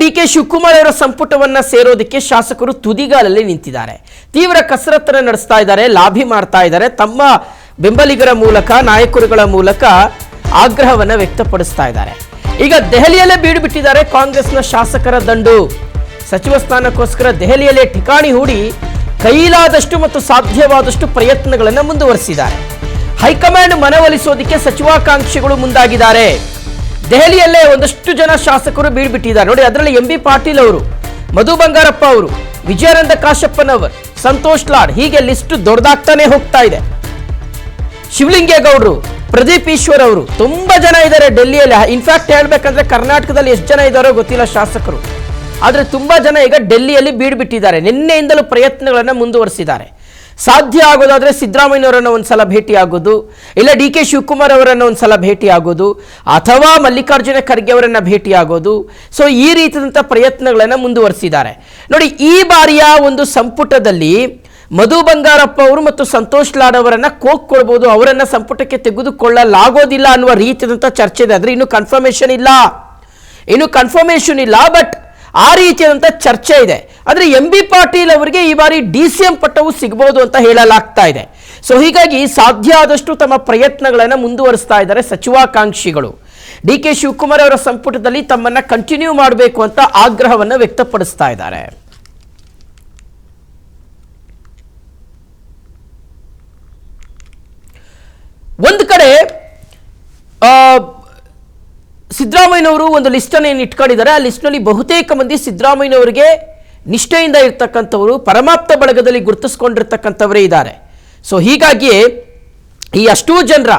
DK Shivakumar ಅವರ ಸಂಪುಟವನ್ನ ಸೇರೋದಕ್ಕೆ ಶಾಸಕರು ತುದಿಗಾಲಲ್ಲಿ ನಿಂತಿದ್ದಾರೆ. ತೀವ್ರ ಕಸರತ್ತನ್ನು ನಡೆಸ್ತಾ ಇದ್ದಾರೆ, ಲಾಬಿ ಮಾಡ್ತಾ ಇದ್ದಾರೆ, ತಮ್ಮ ಬೆಂಬಲಿಗರ ಮೂಲಕ, ನಾಯಕರುಗಳ ಮೂಲಕ ಆಗ್ರಹವನ್ನ ವ್ಯಕ್ತಪಡಿಸ್ತಾ ಇದ್ದಾರೆ. ಈಗ ದೆಹಲಿಯಲ್ಲೇ ಬೀಡು ಬಿಟ್ಟಿದ್ದಾರೆ ಕಾಂಗ್ರೆಸ್ನ ಶಾಸಕರ ದಂಡು. ಸಚಿವ ಸ್ಥಾನಕ್ಕೋಸ್ಕರ ದೆಹಲಿಯಲ್ಲೇ ಠಿಕಾಣಿ ಹೂಡಿ ಕೈಲಾದಷ್ಟು ಮತ್ತು ಸಾಧ್ಯವಾದಷ್ಟು ಪ್ರಯತ್ನಗಳನ್ನು ಮುಂದುವರಿಸಿದ್ದಾರೆ. ಹೈಕಮಾಂಡ್ ಮನವೊಲಿಸೋದಕ್ಕೆ ಸಚಿವಾಕಾಂಕ್ಷಿಗಳು ಮುಂದಾಗಿದ್ದಾರೆ. ದೆಹಲಿಯಲ್ಲೇ ಒಂದಷ್ಟು ಜನ ಶಾಸಕರು ಬೀಳ್ಬಿಟ್ಟಿದ್ದಾರೆ ನೋಡಿ. ಅದರಲ್ಲಿ MB ಪಾಟೀಲ್ ಅವರು, ಮಧು ಬಂಗಾರಪ್ಪ ಅವರು, ವಿಜಯಾನಂದ ಕಾಶಪ್ಪನವರು, ಸಂತೋಷ್ ಲಾಡ್, ಹೀಗೆ ಲಿಸ್ಟ್ ದೊಡ್ಡದಾಗ್ತಾನೆ ಹೋಗ್ತಾ ಇದೆ. ಶಿವಲಿಂಗೇಗೌಡರು, ಪ್ರದೀಪ್ ಈಶ್ವರ್ ಅವರು, ತುಂಬಾ ಜನ ಇದ್ದಾರೆ ಡೆಲ್ಲಿಯಲ್ಲಿ. ಇನ್ಫ್ಯಾಕ್ಟ್ ಹೇಳ್ಬೇಕಂದ್ರೆ ಕರ್ನಾಟಕದಲ್ಲಿ ಎಷ್ಟು ಜನ ಇದ್ದಾರೋ ಗೊತ್ತಿಲ್ಲ ಶಾಸಕರು, ಆದ್ರೆ ತುಂಬಾ ಜನ ಈಗ ಡೆಲ್ಲಿಯಲ್ಲಿ ಬೀಡ್ಬಿಟ್ಟಿದ್ದಾರೆ. ನಿನ್ನೆಯಿಂದಲೂ ಪ್ರಯತ್ನಗಳನ್ನು ಮುಂದುವರಿಸಿದ್ದಾರೆ. ಸಾಧ್ಯ ಆಗೋದಾದ್ರೆ ಸಿದ್ದರಾಮಯ್ಯನವರನ್ನು ಒಂದ್ಸಲ ಭೇಟಿ ಆಗೋದು, ಇಲ್ಲ DK ಶಿವಕುಮಾರ್ ಅವರನ್ನು ಒಂದ್ಸಲ ಭೇಟಿ ಆಗೋದು, ಅಥವಾ ಮಲ್ಲಿಕಾರ್ಜುನ ಖರ್ಗೆ ಅವರನ್ನ ಭೇಟಿ ಆಗೋದು. ಸೊ ಈ ರೀತಿಯಾದಂಥ ಪ್ರಯತ್ನಗಳನ್ನು ಮುಂದುವರಿಸಿದ್ದಾರೆ ನೋಡಿ. ಈ ಬಾರಿಯ ಒಂದು ಸಂಪುಟದಲ್ಲಿ ಮಧು ಬಂಗಾರಪ್ಪ ಅವರು ಮತ್ತು ಸಂತೋಷ್ ಲಾಡ್ ಅವರನ್ನ ಕೊಡ್ಬೋದು, ಅವರನ್ನ ಸಂಪುಟಕ್ಕೆ ತೆಗೆದುಕೊಳ್ಳಲಾಗೋದಿಲ್ಲ ಅನ್ನುವ ರೀತಿಯಾದಂಥ ಚರ್ಚೆ ಇದೆ. ಆದ್ರೆ ಇನ್ನೂ ಕನ್ಫರ್ಮೇಷನ್ ಇಲ್ಲ, ಬಟ್ ಆ ರೀತಿಯಾದಂಥ ಚರ್ಚೆ ಇದೆ. ಆದರೆ MB ಪಾಟೀಲ್ ಅವರಿಗೆ ಈ ಬಾರಿ DCM ಪಟ್ಟವು ಸಿಗಬಹುದು ಅಂತ ಹೇಳಲಾಗ್ತಾ ಇದೆ. ಸೊ ಹೀಗಾಗಿ ಸಾಧ್ಯ ಆದಷ್ಟು ತಮ್ಮ ಪ್ರಯತ್ನಗಳನ್ನು ಮುಂದುವರಿಸ್ತಾ ಇದ್ದಾರೆ ಸಚಿವಾಕಾಂಕ್ಷಿಗಳು. DK ಶಿವಕುಮಾರ್ ಅವರ ಸಂಪುಟದಲ್ಲಿ ತಮ್ಮನ್ನ ಕಂಟಿನ್ಯೂ ಮಾಡಬೇಕು ಅಂತ ಆಗ್ರಹವನ್ನು ವ್ಯಕ್ತಪಡಿಸ್ತಾ ಇದ್ದಾರೆ. ಒಂದು ಕಡೆ ಸಿದ್ದರಾಮಯ್ಯನವರು ಒಂದು ಲಿಸ್ಟನ್ನು ಏನು ಇಟ್ಕೊಂಡಿದ್ದಾರೆ. ಆ ಲಿಸ್ಟ್ನಲ್ಲಿ ಬಹುತೇಕ ಮಂದಿ ಸಿದ್ದರಾಮಯ್ಯನವರಿಗೆ ನಿಷ್ಠೆಯಿಂದ ಇರ್ತಕ್ಕಂಥವರು, ಪರಮಾಪ್ತ ಬಳಗದಲ್ಲಿ ಗುರುತಿಸ್ಕೊಂಡಿರ್ತಕ್ಕಂಥವರೇ ಇದ್ದಾರೆ. ಸೊ ಹೀಗಾಗಿ ಈ ಅಷ್ಟೂ ಜನರ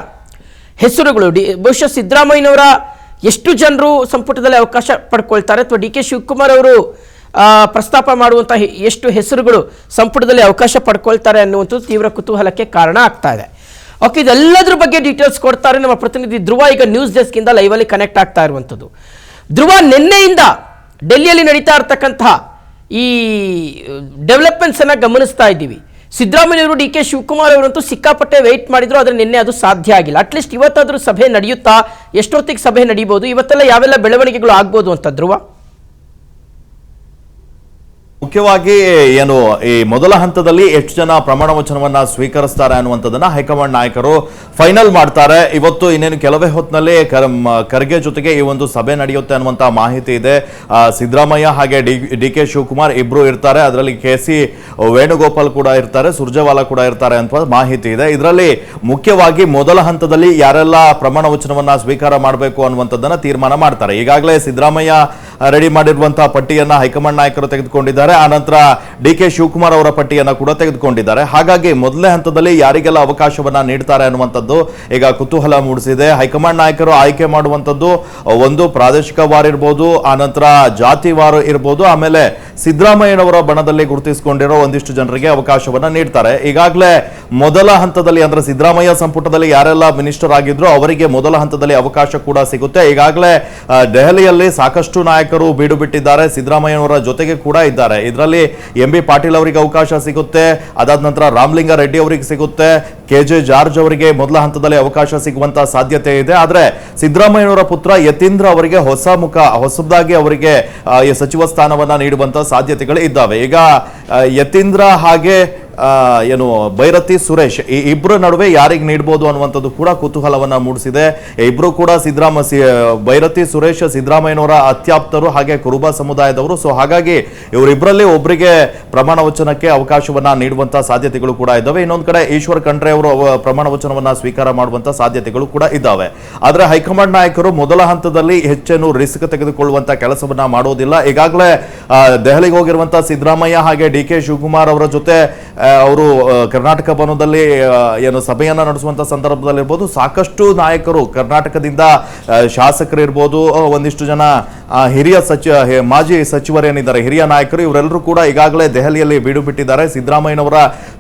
ಹೆಸರುಗಳು ಬಹುಶಃ ಸಿದ್ದರಾಮಯ್ಯನವರ ಎಷ್ಟು ಜನರು ಸಂಪುಟದಲ್ಲಿ ಅವಕಾಶ ಪಡ್ಕೊಳ್ತಾರೆ, ಅಥವಾ DK ಶಿವಕುಮಾರ್ ಅವರು ಪ್ರಸ್ತಾಪ ಮಾಡುವಂಥ ಎಷ್ಟು ಹೆಸರುಗಳು ಸಂಪುಟದಲ್ಲಿ ಅವಕಾಶ ಪಡ್ಕೊಳ್ತಾರೆ ಅನ್ನುವಂಥದ್ದು ತೀವ್ರ ಕುತೂಹಲಕ್ಕೆ ಕಾರಣ ಆಗ್ತಾ ಇದೆ. ಓಕೆ, ಇದೆಲ್ಲದ್ರ ಬಗ್ಗೆ ಡೀಟೇಲ್ಸ್ ಕೊಡ್ತಾರೆ ನಮ್ಮ ಪ್ರತಿನಿಧಿ ಧ್ರುವ. ಈಗ ನ್ಯೂಸ್ ಡೆಸ್ಕ್ ಇಂದ ಲೈವ್ ಅಲ್ಲಿ ಕನೆಕ್ಟ್ ಆಗ್ತಾ ಇರುವಂಥದ್ದು. ಧ್ರುವ, ನಿನ್ನೆಯಿಂದ ಡೆಲ್ಲಿಯಲ್ಲಿ ನಡೀತಾ ಇರತಕ್ಕಂತಹ ಈ ಡೆವಲಪ್ಮೆಂಟ್ಸ್ ಅನ್ನ ಗಮನಿಸ್ತಾ ಇದ್ದೀವಿ. ಸಿದ್ದರಾಮಯ್ಯವರು DK ಶಿವಕುಮಾರ್ ಅವರಂತೂ ಸಿಕ್ಕಾಪಟ್ಟೆ ವೆಯ್ಟ್ ಮಾಡಿದ್ರು, ಆದರೆ ನಿನ್ನೆ ಅದು ಸಾಧ್ಯ ಆಗಿಲ್ಲ. ಅಟ್ಲೀಸ್ಟ್ ಇವತ್ತಾದ್ರೂ ಸಭೆ ನಡೆಯುತ್ತಾ? ಎಷ್ಟೊತ್ತಿಗೆ ಸಭೆ ನಡೀಬಹುದು? ಇವತ್ತೆಲ್ಲ ಯಾವೆಲ್ಲ ಬೆಳವಣಿಗೆಗಳು ಆಗ್ಬೋದು ಅಂತ ಧ್ರುವ? ಮುಖ್ಯವಾಗಿ ಏನು ಈ ಮೊದಲ ಹಂತದಲ್ಲಿ ಎಷ್ಟು ಜನ ಪ್ರಮಾಣ ವಚನವನ್ನ ಸ್ವೀಕರಿಸ್ತಾರೆ ಅನ್ನುವಂಥದ್ದನ್ನ ಹೈಕಮಾಂಡ್ ನಾಯಕರು ಫೈನಲ್ ಮಾಡ್ತಾರೆ. ಇವತ್ತು ಇನ್ನೇನು ಕೆಲವೇ ಹೊತ್ತಿನಲ್ಲಿ ಖರ್ಗೆ ಜೊತೆಗೆ ಈ ಒಂದು ಸಭೆ ನಡೆಯುತ್ತೆ ಅನ್ನುವಂಥ ಮಾಹಿತಿ ಇದೆ. ಸಿದ್ದರಾಮಯ್ಯ ಹಾಗೆ DK ಶಿವಕುಮಾರ್ ಇಬ್ರು ಇರ್ತಾರೆ, ಅದರಲ್ಲಿ KC ವೇಣುಗೋಪಾಲ್ ಕೂಡ ಇರ್ತಾರೆ, ಸುರ್ಜೇವಾಲಾ ಕೂಡ ಇರ್ತಾರೆ ಅಂತ ಮಾಹಿತಿ ಇದೆ. ಇದರಲ್ಲಿ ಮುಖ್ಯವಾಗಿ ಮೊದಲ ಹಂತದಲ್ಲಿ ಯಾರೆಲ್ಲ ಪ್ರಮಾಣ ವಚನವನ್ನ ಸ್ವೀಕಾರ ಮಾಡಬೇಕು ಅನ್ನುವಂಥದ್ದನ್ನ ತೀರ್ಮಾನ ಮಾಡ್ತಾರೆ. ಈಗಾಗಲೇ ಸಿದ್ದರಾಮಯ್ಯ ರೆಡಿ ಮಾಡಿರುವಂತಹ ಪಟ್ಟಿಯನ್ನ ಹೈಕಮಾಂಡ್ ನಾಯಕರು ತೆಗೆದುಕೊಂಡಿದ್ದಾರೆ. ಆ ನಂತರ DK ಶಿವಕುಮಾರ್ ಅವರ ಪಟ್ಟಿಯನ್ನ ಕೂಡ ತೆಗೆದುಕೊಂಡಿದ್ದಾರೆ. ಹಾಗಾಗಿ ಮೊದಲನೇ ಹಂತದಲ್ಲಿ ಯಾರಿಗೆಲ್ಲ ಅವಕಾಶವನ್ನ ನೀಡ್ತಾರೆ ಅನ್ನುವಂಥದ್ದು ಈಗ ಕುತೂಹಲ ಮೂಡಿಸಿದೆ. ಹೈಕಮಾಂಡ್ ನಾಯಕರು ಆಯ್ಕೆ ಮಾಡುವಂಥದ್ದು ಒಂದು ಪ್ರಾದೇಶಿಕವಾರ ಇರ್ಬೋದು, ಆ ನಂತರ ಜಾತಿವಾರ ಇರ್ಬೋದು, ಆಮೇಲೆ ಸಿದ್ದರಾಮಯ್ಯನವರ ಬಣದಲ್ಲಿ ಗುರುತಿಸಿಕೊಂಡಿರೋ ಒಂದಿಷ್ಟು ಜನರಿಗೆ ಅವಕಾಶವನ್ನ ನೀಡ್ತಾರೆ. ಈಗಾಗಲೇ ಮೊದಲ ಹಂತದಲ್ಲಿ ಅಂದ್ರೆ ಸಿದ್ದರಾಮಯ್ಯ ಸಂಪುಟದಲ್ಲಿ ಯಾರೆಲ್ಲ ಮಿನಿಸ್ಟರ್ ಆಗಿದ್ರು ಅವರಿಗೆ ಮೊದಲ ಹಂತದಲ್ಲಿ ಅವಕಾಶ ಕೂಡ ಸಿಗುತ್ತೆ. ಈಗಾಗಲೇ ದೆಹಲಿಯಲ್ಲಿ ಸಾಕಷ್ಟು ನಾಯಕರು ಬೀಡು ಬಿಟ್ಟಿದ್ದಾರೆ, ಸಿದ್ದರಾಮಯ್ಯನವರ ಜೊತೆಗೆ ಕೂಡ ಇದ್ದಾರೆ. ಇದರಲ್ಲಿ MB ಪಾಟೀಲ್ ಅವರಿಗೆ ಅವಕಾಶ ಸಿಗುತ್ತೆ, ಅದಾದ ನಂತರ ರಾಮಲಿಂಗ ರೆಡ್ಡಿ ಅವರಿಗೆ ಸಿಗುತ್ತೆ, KJ ಜಾರ್ಜ್ ಅವರಿಗೆ ಮೊದಲ ಹಂತದಲ್ಲಿ ಅವಕಾಶ ಸಿಗುವಂತ ಸಾಧ್ಯತೆ ಇದೆ. ಆದ್ರೆ ಸಿದ್ದರಾಮಯ್ಯನವರ ಪುತ್ರ ಯತೀಂದ್ರ ಅವರಿಗೆ ಹೊಸದಾಗಿ ಅವರಿಗೆ ಸಚಿವ ಸ್ಥಾನವನ್ನ ನೀಡುವಂತ ಸಾಧ್ಯತೆಗಳು ಇದ್ದಾವೆ. ಈಗ ಯತೀಂದ್ರ ಹಾಗೆ ಏನು ಬೈರತಿ ಸುರೇಶ್ ಈ ಇಬ್ಬರ ನಡುವೆ ಯಾರಿಗೆ ನೀಡಬಹುದು ಅನ್ನುವಂಥದ್ದು ಕೂಡ ಕುತೂಹಲವನ್ನ ಮೂಡಿಸಿದೆ. ಇಬ್ರು ಕೂಡ ಬೈರತಿ ಸುರೇಶ್ ಸಿದ್ದರಾಮಯ್ಯನವರ ಅತ್ಯಾಪ್ತರು ಹಾಗೆ ಕುರುಬ ಸಮುದಾಯದವರು. ಸೊ ಹಾಗಾಗಿ ಇವರಿಬ್ಬರಲ್ಲಿ ಒಬ್ಬರಿಗೆ ಪ್ರಮಾಣ ವಚನಕ್ಕೆ ಅವಕಾಶವನ್ನ ನೀಡುವಂತಹ ಸಾಧ್ಯತೆಗಳು ಕೂಡ ಇದ್ದಾವೆ. ಇನ್ನೊಂದು ಕಡೆ ಈಶ್ವರ್ ಖಂಡ್ರೆ ಅವರು ಪ್ರಮಾಣ ವಚನವನ್ನ ಸ್ವೀಕಾರ ಮಾಡುವಂತಹ ಸಾಧ್ಯತೆಗಳು ಕೂಡ ಇದ್ದಾವೆ. ಆದ್ರೆ ಹೈಕಮಾಂಡ್ ನಾಯಕರು ಮೊದಲ ಹಂತದಲ್ಲಿ ಹೆಚ್ಚೇನು ರಿಸ್ಕ್ ತೆಗೆದುಕೊಳ್ಳುವಂತ ಕೆಲಸವನ್ನ ಮಾಡೋದಿಲ್ಲ. ಈಗಾಗಲೇ ದೆಹಲಿಗೆ ಹೋಗಿರುವಂತಹ ಸಿದ್ದರಾಮಯ್ಯ ಹಾಗೆ DK ಶಿವಕುಮಾರ್ ಅವರ ಜೊತೆ ಅವರು ಕರ್ನಾಟಕ ಭವನದಲ್ಲಿ ಏನು ಸಭೆಯನ್ನ ನಡೆಸುವಂತ ಸಂದರ್ಭದಲ್ಲಿ ಇರ್ಬೋದು, ಸಾಕಷ್ಟು ನಾಯಕರು ಕರ್ನಾಟಕದಿಂದ ಶಾಸಕರು ಇರ್ಬೋದು, ಒಂದಿಷ್ಟು ಜನ ಹಿರಿಯ ಮಾಜಿ ಸಚಿವರೇನಿದ್ದಾರೆ, ಹಿರಿಯ ನಾಯಕರು, ಇವರೆಲ್ಲರೂ ಕೂಡ ಈಗಾಗಲೇ ದೆಹಲಿಯಲ್ಲಿ ಬೀಡು ಬಿಟ್ಟಿದ್ದಾರೆ. ಸಿದ್ದರಾಮಯ್ಯನವರ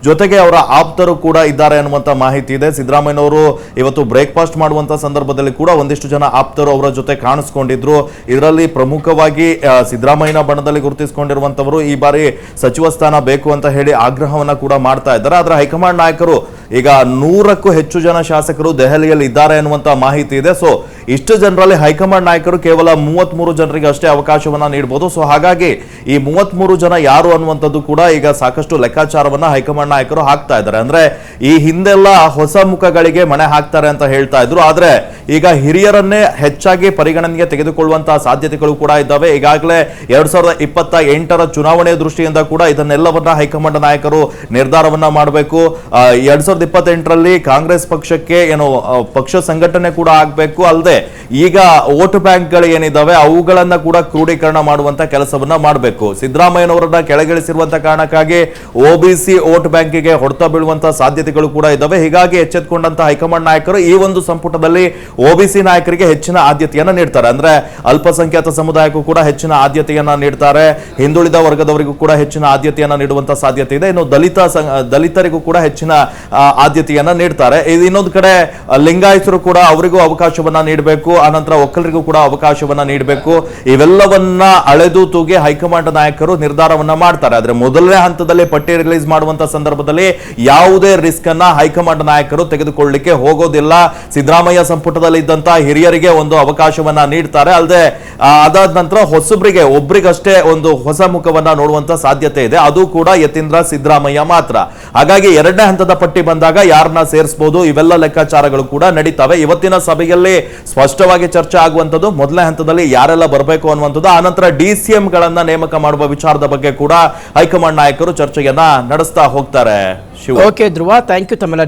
ಜೊತೆಗೆ ಅವರ ಆಪ್ತರು ಕೂಡ ಇದ್ದಾರೆ ಅನ್ನುವಂತ ಮಾಹಿತಿ ಇದೆ. ಸಿದ್ದರಾಮಯ್ಯನವರು ಇವತ್ತು ಬ್ರೇಕ್ಫಾಸ್ಟ್ ಮಾಡುವಂತ ಸಂದರ್ಭದಲ್ಲಿ ಕೂಡ ಒಂದಿಷ್ಟು ಜನ ಆಪ್ತರು ಅವರ ಜೊತೆ ಕಾಣಿಸ್ಕೊಂಡಿದ್ರು. ಇದರಲ್ಲಿ ಪ್ರಮುಖವಾಗಿ ಸಿದ್ದರಾಮಯ್ಯನ ಬಣದಲ್ಲಿ ಗುರುತಿಸಿಕೊಂಡಿರುವಂತವರು ಈ ಬಾರಿ ಸಚಿವ ಸ್ಥಾನ ಬೇಕು ಅಂತ ಹೇಳಿ ಆಗ್ರಹವನ್ನ ಕೂಡ ಮಾಡ್ತಾ ಇದ್ದಾರೆ. ಆದ್ರೆ ಹೈಕಮಾಂಡ್ ನಾಯಕರು ಈಗ 100ಕ್ಕೂ ಹೆಚ್ಚು ಜನ ಶಾಸಕರು ದೆಹಲಿಯಲ್ಲಿ ಇದ್ದಾರೆ ಅನ್ನುವಂತ ಮಾಹಿತಿ ಇದೆ. ಸೊ ಇಷ್ಟು ಜನರಲ್ಲಿ ಹೈಕಮಾಂಡ್ ನಾಯಕರು ಕೇವಲ 33 ಜನರಿಗೆ ಅಷ್ಟೇ ಅವಕಾಶವನ್ನ ನೀಡಬಹುದು. ಸೊ ಹಾಗಾಗಿ ಈ 33 ಜನ ಯಾರು ಅನ್ನುವಂಥದ್ದು ಕೂಡ ಈಗ ಸಾಕಷ್ಟು ಲೆಕ್ಕಾಚಾರವನ್ನ ಹೈಕಮಾಂಡ್ ನಾಯಕರು ಹಾಕ್ತಾ ಇದ್ದಾರೆ. ಅಂದ್ರೆ ಈ ಹಿಂದೆಲ್ಲ ಹೊಸ ಮುಖಗಳಿಗೆ ಮಣೆ ಹಾಕ್ತಾರೆ ಅಂತ ಹೇಳ್ತಾ ಇದ್ರು, ಆದ್ರೆ ಈಗ ಹಿರಿಯರನ್ನೇ ಹೆಚ್ಚಾಗಿ ಪರಿಗಣನೆಗೆ ತೆಗೆದುಕೊಳ್ಳುವಂತಹ ಸಾಧ್ಯತೆಗಳು ಕೂಡ ಇದ್ದಾವೆ. ಈಗಾಗಲೇ 2028ರ ಚುನಾವಣೆ ದೃಷ್ಟಿಯಿಂದ ಕೂಡ ಇದನ್ನೆಲ್ಲವನ್ನ ಹೈಕಮಾಂಡ್ ನಾಯಕರು ನಿರ್ಧಾರವನ್ನ ಮಾಡಬೇಕು. 2028ರಲ್ಲಿ ಕಾಂಗ್ರೆಸ್ ಪಕ್ಷಕ್ಕೆ ಏನು ಪಕ್ಷ ಸಂಘಟನೆ ಕೂಡ ಆಗಬೇಕು, ಅಲ್ಲದೆ ಈಗ ವೋಟ್ ಬ್ಯಾಂಕ್ಗಳು ಏನಿದಾವೆ ಅವುಗಳನ್ನ ಕೂಡ ಕ್ರೋಢೀಕರಣ ಮಾಡುವಂತ ಕೆಲಸವನ್ನ ಮಾಡಬೇಕು. ಸಿದ್ದರಾಮಯ್ಯನವರನ್ನ ಕೆಳಗಿಳಿಸಿರುವಂತ ಕಾರಣಕ್ಕಾಗಿ ಒಬಿಸಿ ವೋಟ್ ಬ್ಯಾಂಕಿಗೆ ಹೊಡೆತ ಬೀಳುವಂತಹ ಸಾಧ್ಯತೆಗಳು ಕೂಡ ಇದ್ದಾವೆ. ಹೀಗಾಗಿ ಎಚ್ಚೆತ್ತುಕೊಂಡಂತ ಹೈಕಮಾಂಡ್ ನಾಯಕರು ಈ ಒಂದು ಸಂಪುಟದಲ್ಲಿ ಒಬಿಸಿ ನಾಯಕರಿಗೆ ಹೆಚ್ಚಿನ ಆದ್ಯತೆಯನ್ನ ನೀಡ್ತಾರೆ. ಅಂದ್ರೆ ಅಲ್ಪಸಂಖ್ಯಾತ ಸಮುದಾಯಕ್ಕೂ ಕೂಡ ಹೆಚ್ಚಿನ ಆದ್ಯತೆಯನ್ನ ನೀಡ್ತಾರೆ, ಹಿಂದುಳಿದ ವರ್ಗದವರಿಗೂ ಕೂಡ ಹೆಚ್ಚಿನ ಆದ್ಯತೆಯನ್ನ ನೀಡುವಂತ ಸಾಧ್ಯತೆ ಇದೆ. ಇನ್ನು ದಲಿತರಿಗೂ ಕೂಡ ಹೆಚ್ಚಿನ ಆದ್ಯತೆಯನ್ನ ನೀಡ್ತಾರೆ. ಇನ್ನೊಂದು ಕಡೆ ಲಿಂಗಾಯತರು ಕೂಡ ಅವರಿಗೂ ಅವಕಾಶವನ್ನ ನೀಡಬೇಕು, ಆನಂತರ ಒಕ್ಕಲರಿಗೂ ಕೂಡ ಅವಕಾಶವನ್ನ ನೀಡಬೇಕು. ಇವೆಲ್ಲವನ್ನ ಅಳೆದು ತೂಗಿ ಹೈಕಮಾಂಡ್ ನಾಯಕರು ನಿರ್ಧಾರವನ್ನ ಮಾಡ್ತಾರೆ. ಆದ್ರೆ ಮೊದಲನೇ ಹಂತದಲ್ಲಿ ಪಟ್ಟಿ ರಿಲೀಸ್ ಮಾಡುವಂತ ಸಂದರ್ಭದಲ್ಲಿ ಯಾವುದೇ ರಿಸ್ಕ್ ಅನ್ನ ಹೈಕಮಾಂಡ್ ನಾಯಕರು ತೆಗೆದುಕೊಳ್ಳಲಿಕ್ಕೆ ಹೋಗೋದಿಲ್ಲ. ಸಿದ್ದರಾಮಯ್ಯ ಸಂಪುಟದಲ್ಲಿ ಇದ್ದಂತಹ ಹಿರಿಯರಿಗೆ ಒಂದು ಅವಕಾಶವನ್ನ ನೀಡ್ತಾರೆ, ಅಲ್ಲದೆ ಅದಾದ ನಂತರ ಹೊಸಬ್ರಿಗೆ ಒಬ್ರಿಗಷ್ಟೇ ಒಂದು ಹೊಸ ಮುಖವನ್ನ ನೋಡುವಂತ ಸಾಧ್ಯತೆ ಇದೆ, ಅದು ಕೂಡ ಯತೀಂದ್ರ ಸಿದ್ದರಾಮಯ್ಯ ಮಾತ್ರ. ಹಾಗಾಗಿ ಎರಡನೇ ಹಂತದ ಪಟ್ಟಿ ಬಂದಾಗ ಯಾರನ್ನ ಸೇರಿಸಬಹುದು ಇವೆಲ್ಲ ಲೆಕ್ಕಾಚಾರಗಳು ಕೂಡ ನಡೀತವೆ. ಇವತ್ತಿನ ಸಭೆಯಲ್ಲಿ ಸ್ಪಷ್ಟವಾಗಿ ಚರ್ಚೆ ಆಗುವಂತದ್ದು ಮೊದಲನೇ ಹಂತದಲ್ಲಿ ಯಾರೆಲ್ಲ ಬರಬೇಕು ಅನ್ನುವಂಥದ್ದು, ಆನಂತರ ಡಿಸಿಎಂ ಗಳನ್ನ ನೇಮಕ ಮಾಡುವ ವಿಚಾರದ ಬಗ್ಗೆ ಕೂಡ ಹೈಕಮಾಂಡ್ ನಾಯಕರು ಚರ್ಚೆಯನ್ನ ನಡೆಸ್ತಾ ಹೋಗ್ತಾರೆ. ಓಕೆ ಧ್ರುವ, ಥ್ಯಾಂಕ್ ಯು ತಮ್ಮೆಲ್ಲ